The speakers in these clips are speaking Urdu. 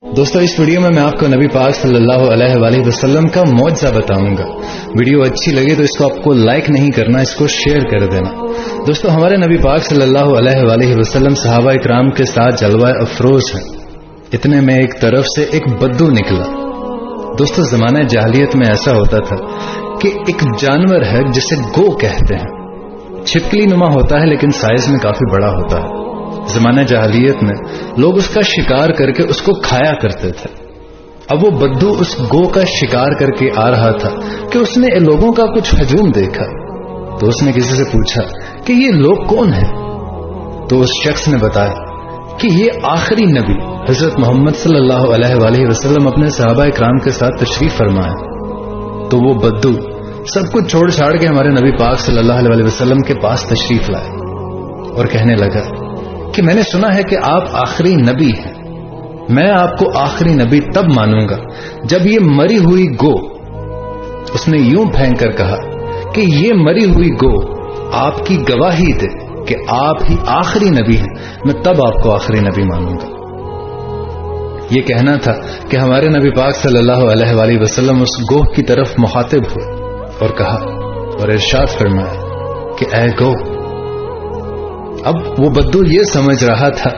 دوستو اس ویڈیو میں آپ کو نبی پاک صلی اللہ علیہ وآلہ وسلم کا معجزہ بتاؤں گا۔ ویڈیو اچھی لگے تو اس کو آپ کو لائک نہیں کرنا، اس کو شیئر کر دینا۔ دوستو ہمارے نبی پاک صلی اللہ علیہ وآلہ وسلم صحابہ اکرام کے ساتھ جلوہ افروز ہیں۔ اتنے میں ایک طرف سے ایک بدو نکلا۔ دوستو زمانہ جاہلیت میں ایسا ہوتا تھا کہ ایک جانور ہے جسے گو کہتے ہیں، چھپکلی نما ہوتا ہے لیکن سائز میں کافی بڑا ہوتا ہے۔ زمانہ جاہلیت میں لوگ اس کا شکار کر کے اس کو کھایا کرتے تھے۔ اب وہ بدو اس گو کا شکار کر کے آ رہا تھا کہ اس نے لوگوں کا کچھ ہجوم دیکھا، تو اس نے کسی سے پوچھا کہ یہ لوگ کون ہیں؟ تو اس شخص نے بتایا کہ یہ آخری نبی حضرت محمد صلی اللہ علیہ وآلہ وسلم اپنے صحابہ اکرام کے ساتھ تشریف فرما ہے۔ تو وہ بدو سب کچھ چھوڑ چھاڑ کے ہمارے نبی پاک صلی اللہ علیہ وآلہ وسلم کے پاس تشریف لائے اور کہنے لگا کہ میں نے سنا ہے کہ آپ آخری نبی ہیں، میں آپ کو آخری نبی تب مانوں گا جب یہ مری ہوئی گو، اس نے یوں پھینک کر کہا کہ یہ مری ہوئی گو آپ کی گواہی دے کہ آپ ہی آخری نبی ہیں، میں تب آپ کو آخری نبی مانوں گا۔ یہ کہنا تھا کہ ہمارے نبی پاک صلی اللہ علیہ وآلہ وسلم اس گوہ کی طرف مخاطب ہوئے اور کہا اور ارشاد فرمایا کہ اے گو۔ اب وہ بدو یہ سمجھ رہا تھا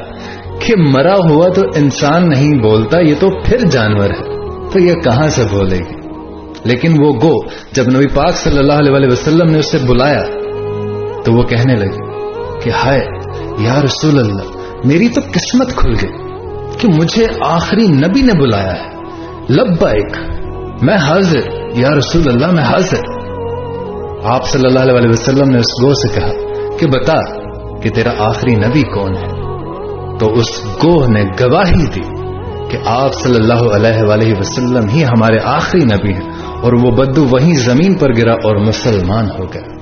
کہ مرا ہوا تو انسان نہیں بولتا، یہ تو پھر جانور ہے، تو یہ کہاں سے بولے گی؟ لیکن وہ گو جب نبی پاک صلی اللہ علیہ وآلہ وسلم نے اسے بلایا تو وہ کہنے لگی کہ ہائے یا رسول اللہ، میری تو قسمت کھل گئی کہ مجھے آخری نبی نے بلایا ہے۔ لبیک، میں حاضر یا رسول اللہ، میں حاضر۔ آپ صلی اللہ علیہ وسلم نے اس گو سے کہا کہ بتا کہ تیرا آخری نبی کون ہے؟ تو اس گوہ نے گواہی دی کہ آپ صلی اللہ علیہ وآلہ وسلم ہی ہمارے آخری نبی ہیں، اور وہ بدو وہیں زمین پر گرا اور مسلمان ہو گیا۔